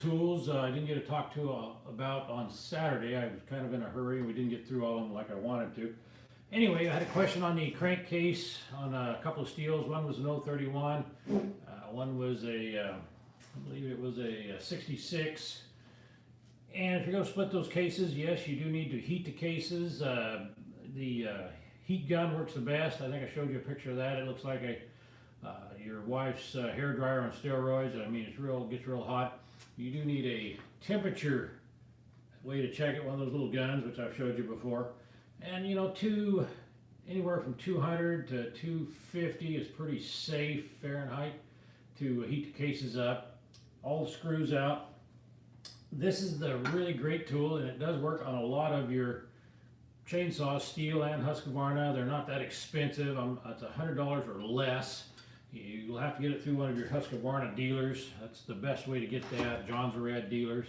Tools I didn't get to talk to about on Saturday. I was kind of in a hurry and we didn't get through all of them like I wanted to. Anyway, I had a question on the crankcase on a couple of steels. One was an 031, one was I believe it was a 66. And if you're going to split those cases, yes, you do need to heat the cases. The heat gun works the best. I think I showed you a picture of that. It looks like your wife's hair dryer on steroids. I mean, gets real hot. You do need a temperature way to check it, one of those little guns, which I've showed you before. And you know, anywhere from 200 to 250 is pretty safe Fahrenheit to heat the cases up. All the screws out. This is the really great tool, and it does work on a lot of your chainsaws, STIHL and HUSQVARNA. They're not that expensive. It's $100 or less. You'll have to get it through one of your HUSQVARNA dealers. That's the best way to get that. John's Red dealers.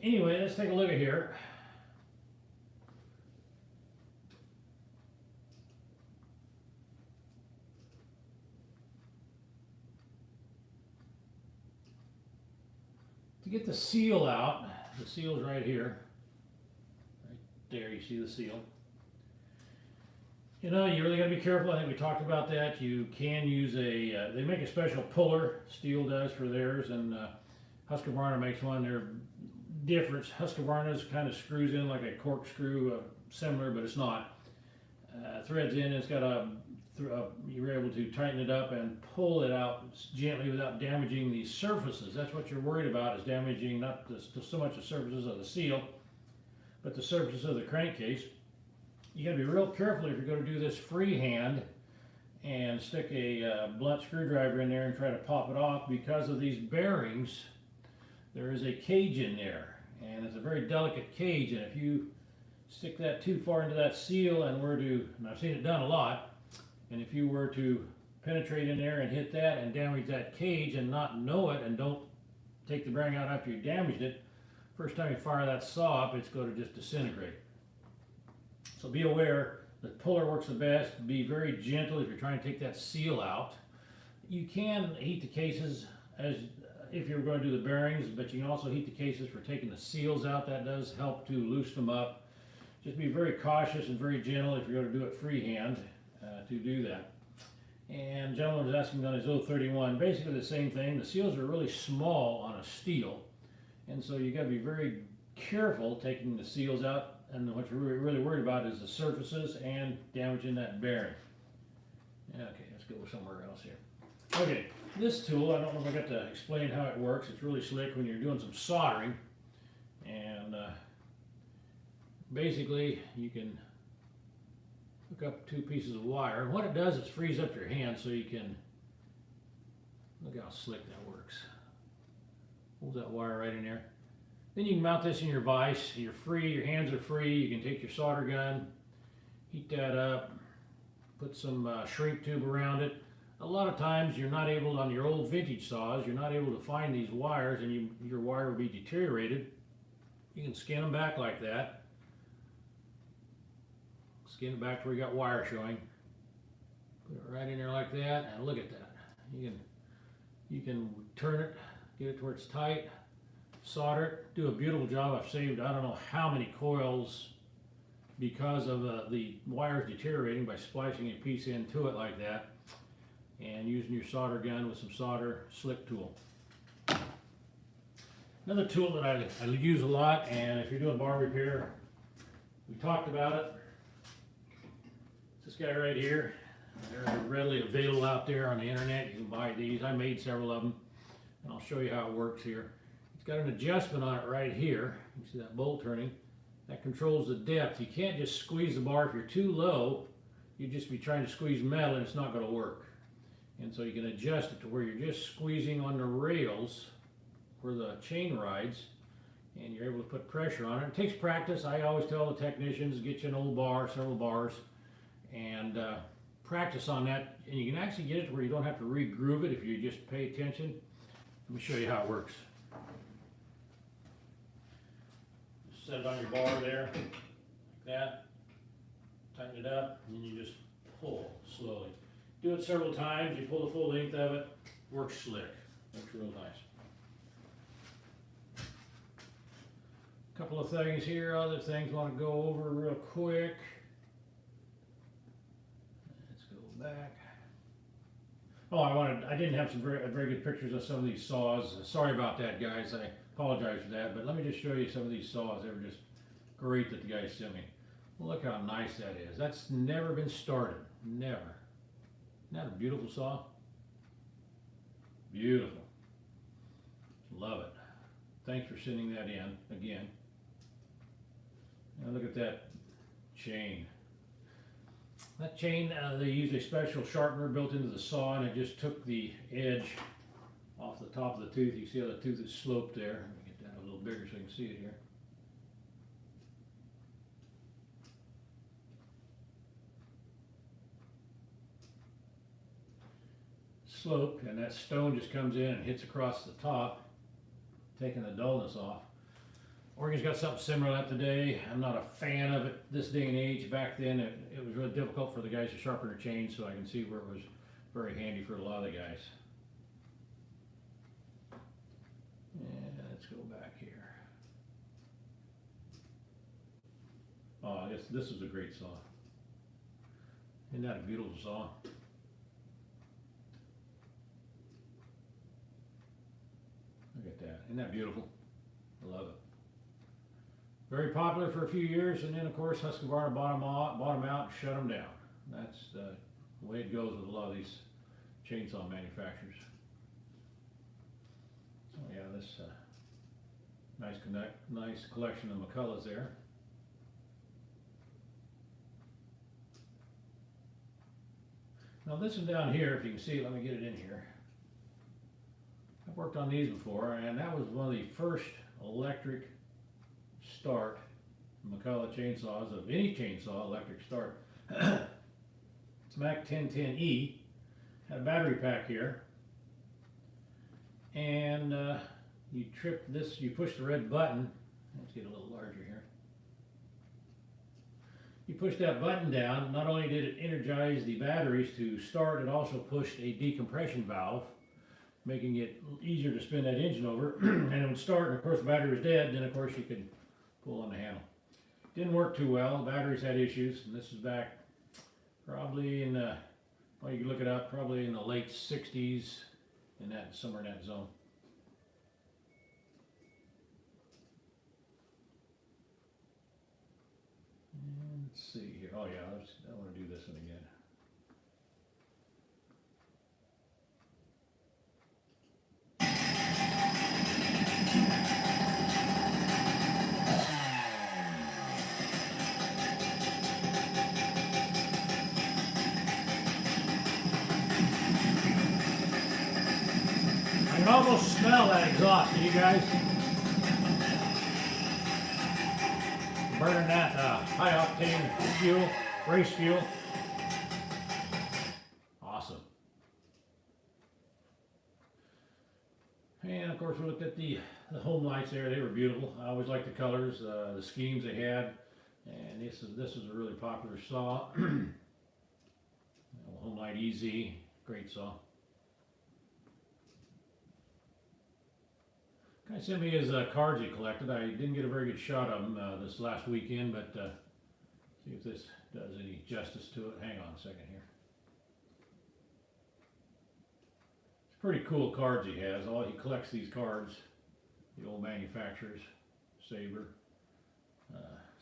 Anyway, let's take a look at here. To get the seal out, the seal's right here. Right there, you see the seal. You know, you really got to be careful. I think we talked about that. You can use they make a special puller, STIHL does for theirs, and HUSQVARNA makes one. They're different. HUSQVARNA's kind of screws in like a corkscrew, similar, but it's not. Threads in, it's got you're able to tighten it up and pull it out gently without damaging the surfaces. That's what you're worried about, is damaging not so much the surfaces of the seal, but the surfaces of the crankcase. You got to be real careful if you're going to do this freehand and stick a blunt screwdriver in there and try to pop it off. Because of these bearings, there is a cage in there, and it's a very delicate cage, and if you stick that too far into that seal and I've seen it done a lot, and if you were to penetrate in there and hit that and damage that cage and not know it and don't take the bearing out after you damaged it, first time you fire that saw up, it's going to just disintegrate. So be aware, the puller works the best. Be very gentle if you're trying to take that seal out. You can heat the cases as if you're going to do the bearings, but you can also heat the cases for taking the seals out. That does help to loosen them up. Just be very cautious and very gentle if you're going to do it freehand to do that. And gentleman was asking on his 031, basically the same thing. The seals are really small on a steel, and so you got to be very careful taking the seals out. And what you're really worried about is the surfaces and damaging that bearing. Okay, let's go somewhere else here. Okay, this tool, I don't know if I got to explain how it works. It's really slick when you're doing some soldering. And basically, you can hook up two pieces of wire. And what it does is frees up your hand so you can, look how slick that works. Hold that wire right in there. Then you can mount this in your vise. You're free, your hands are free. You can take your solder gun, heat that up, put some shrink tube around it. A lot of times you're not able, on your old vintage saws, you're not able to find these wires, and your wire will be deteriorated. You can skin them back like that. Skin it back to where you got wire showing. Put it right in there like that, and look at that. You can turn it, get it to where it's tight. Solder it, do a beautiful job. I've saved I don't know how many coils because of the wires deteriorating by splicing a piece into it like that and using your solder gun with some solder slick tool. Another tool that I use a lot, and if you're doing bar repair, we talked about it. It's this guy right here. They're readily available out there on the internet. You can buy these. I made several of them, and I'll show you how it works here. Got an adjustment on it right here. You see that bolt turning. That controls the depth. You can't just squeeze the bar. If you're too low, you'd just be trying to squeeze metal and it's not going to work. And so you can adjust it to where you're just squeezing on the rails where the chain rides, and you're able to put pressure on it. It takes practice. I always tell the technicians, get you an old bar, several bars, and practice on that. And you can actually get it to where you don't have to re-groove it if you just pay attention. Let me show you how it works. Set it on your bar there, like that, tighten it up, and then you just pull slowly. Do it several times, you pull the full length of it, works slick, looks real nice. Couple of things here, other things I want to go over real quick. Let's go back. Oh, I didn't have some very good pictures of some of these saws. Sorry about that, guys. I apologize for that, but let me just show you some of these saws. They were just great that the guys sent me. Look how nice that is. That's never been started. Never. Isn't that a beautiful saw? Beautiful. Love it. Thanks for sending that in again. Now look at that chain. That chain, they use a special sharpener built into the saw, and it just took the edge off the top of the tooth. You see how the tooth is sloped there. Let me get that a little bigger so you can see it here. Sloped, and that stone just comes in and hits across the top, taking the dullness off. Oregon's got something similar to that today. I'm not a fan of it this day and age. Back then it was really difficult for the guys to sharpen their chains, so I can see where it was very handy for a lot of the guys. And let's go back here. Oh, this is a great saw. Isn't that a beautiful saw? Look at that. Isn't that beautiful? I love it. Very popular for a few years, and then of course HUSQVARNA bought them out and shut them down. That's the way it goes with a lot of these chainsaw manufacturers. Oh yeah, this nice collection of McCullochs there. Now this one down here, if you can see, let me get it in here. I've worked on these before, and that was one of the first electric start McCulloch chainsaws of any chainsaw, electric start. It's Mac 1010E. Had a battery pack here, and you trip this, you push the red button. Let's get a little larger here. You push that button down. Not only did it energize the batteries to start, it also pushed a decompression valve, making it easier to spin that engine over. And it would start, and of course the battery was dead, then of course you could pull on the handle. Didn't work too well. The batteries had issues, and this is back probably in the, well, you can look it up, probably in the late 60s, in that, somewhere in that zone. And let's see here. Oh yeah, I want to do this one again. I can almost smell that exhaust, can you guys? Burning that high octane fuel, race fuel. Awesome. And of course we looked at the home lights there. They were beautiful. I always liked the colors, the schemes they had. And this is a really popular saw. Home Light EZ, great saw. Guy sent me his cards he collected. I didn't get a very good shot of them this last weekend, but see if this does any justice to it. Hang on a second here. It's pretty cool cards he has. He collects these cards, the old manufacturers, Sabre,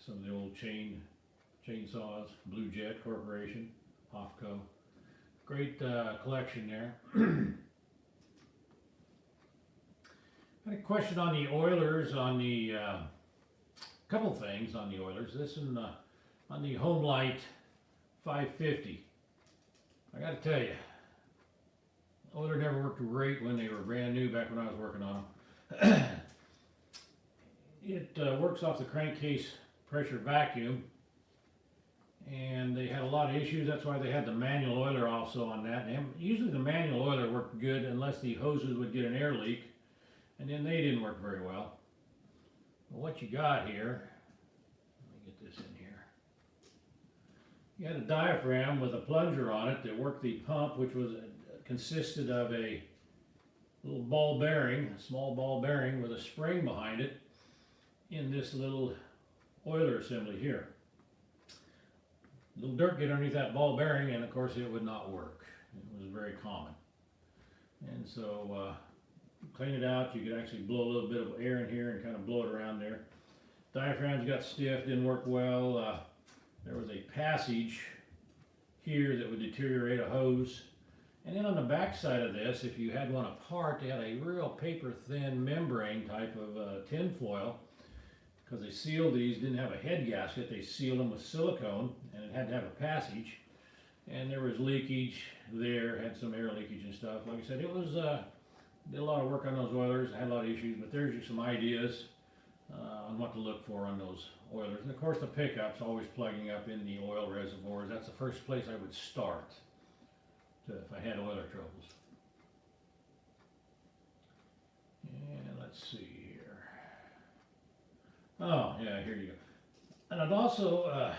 some of the old chainsaws, Blue Jet Corporation, HUSQVARNA. Great collection there. I had a question on the Oilers, on the couple things on the Oilers. This one on the Home Light 550. I got to tell you, Oiler never worked great when they were brand new. Back when I was working on them, it works off the crankcase pressure vacuum, and they had a lot of issues. That's why they had the manual oiler also on that. And usually the manual oiler worked good unless the hoses would get an air leak. And then they didn't work very well. But what you got here, let me get this in here. You had a diaphragm with a plunger on it that worked the pump, which was consisted of a little ball bearing, a small ball bearing with a spring behind it. in this little oiler assembly here. A little dirt get underneath that ball bearing, and of course it would not work. It was very common. And so clean it out. You could actually blow a little bit of air in here and kind of blow it around there. Diaphragms got stiff, didn't work well. There was a passage here that would deteriorate a hose. And then on the back side of this, if you had one apart, they had a real paper thin membrane type of tin foil, because they sealed these, didn't have a head gasket, they sealed them with silicone, and it had to have a passage. And there was leakage there, had some air leakage and stuff. Like I said, it was, did a lot of work on those oilers, had a lot of issues, but there's just some ideas on what to look for on those oilers. And of course the pickup's always plugging up in the oil reservoirs. That's the first place I would start if I had oiler troubles. And let's see here. Oh, yeah, here you go. And I'd also,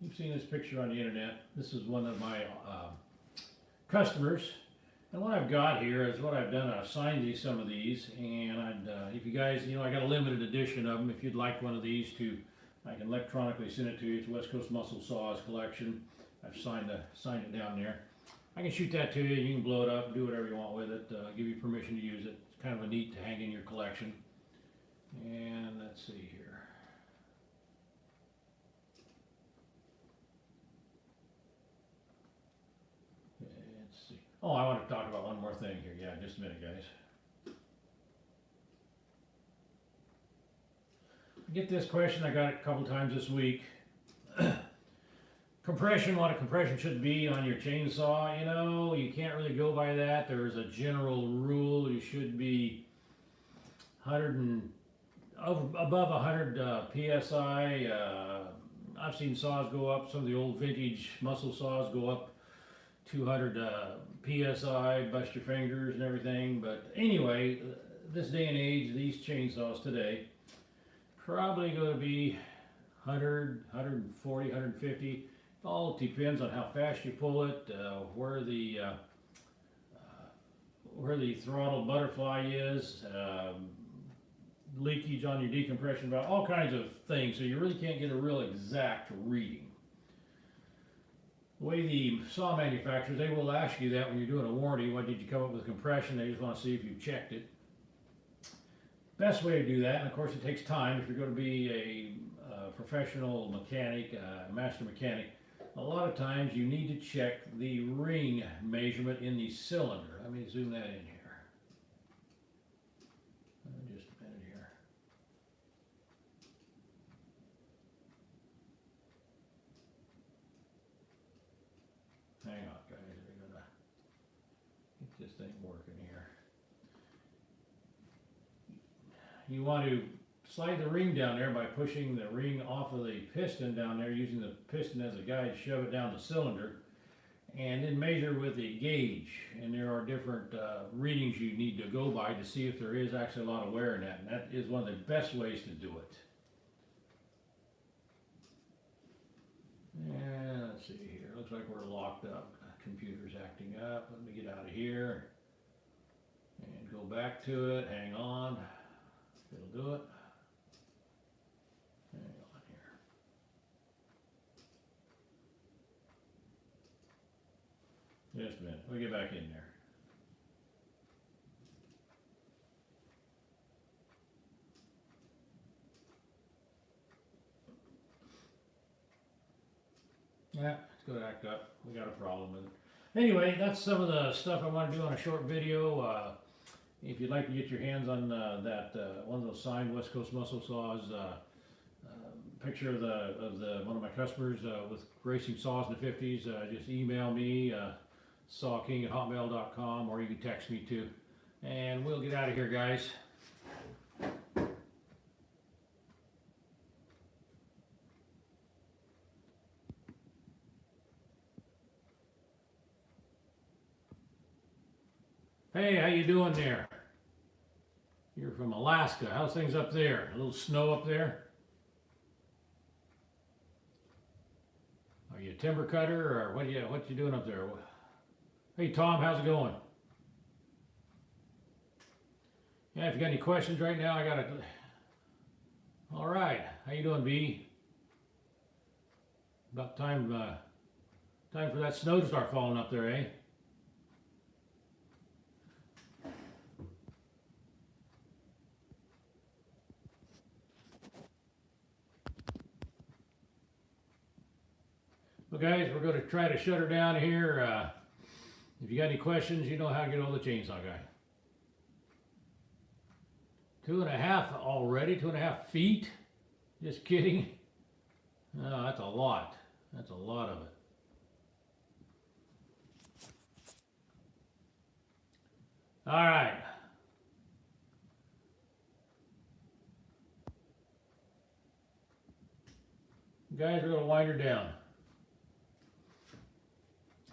you've seen this picture on the internet. This is one of my customers. And what I've got here is what I've done. I've signed these, some of these, and if you guys, I got a limited edition of them. If you'd like one of these I can electronically send it to you. It's West Coast Muscle Saws collection. I've signed it down there. I can shoot that to you. You can blow it up, do whatever you want with it. Give you permission to use it. It's kind of a neat to hang in your collection. And let's see here. Oh, I want to talk about one more thing here. Yeah, just a minute, guys. I get this question, I got it a couple times this week. Compression, what a compression should be on your chainsaw. You can't really go by that. There's a general rule. You should be above 100 PSI. I've seen saws go up, some of the old vintage muscle saws go up 200 PSI, bust your fingers and everything. But anyway, this day and age, these chainsaws today, probably going to be 100, 140, 150. It all depends on how fast you pull it, where the throttle butterfly is, leakage on your decompression valve, all kinds of things. So you really can't get a real exact reading. The way the saw manufacturers, they will ask you that when you're doing a warranty. What did you come up with compression? They just want to see if you've checked it. Best way to do that, and of course it takes time if you're going to be a professional mechanic, a master mechanic, a lot of times you need to check the ring measurement in the cylinder. Let me zoom that in here. Just a minute here. Hang on, guys, we're gonna get this thing working here. You want to slide the ring down there by pushing the ring off of the piston down there, using the piston as a guide, shove it down the cylinder, and then measure with a gauge. And there are different readings you need to go by to see if there is actually a lot of wear in that, and that is one of the best ways to do it. And let's see here, looks like we're locked up. Computer's acting up. Let me get out of here and go back to it. Hang on, it'll do it. Hang on here. Just a minute, we'll get back in there. Yeah, it's going to act up. We got a problem with it. Anyway, that's some of the stuff I want to do on a short video. If you'd like to get your hands on one of those signed West Coast Muscle Saws, picture of one of my customers with racing saws in the 50s, just email me, sawking@hotmail.com, or you can text me too. And we'll get out of here, guys. Hey, how you doing there? You're from Alaska. How's things up there? A little snow up there? Are you a timber cutter, or what you doing up there? Hey Tom, how's it going? Yeah, if you got any questions right now, I got it. All right, how you doing, B? About time for that snow to start falling up there, eh? Well, guys, we're going to try to shut her down here. If you got any questions, you know how to get hold of the chainsaw guy. 2.5 already, 2.5 feet? Just kidding. No, that's a lot. That's a lot of it. All right. Guys, we're going to wind her down.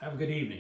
Have a good evening.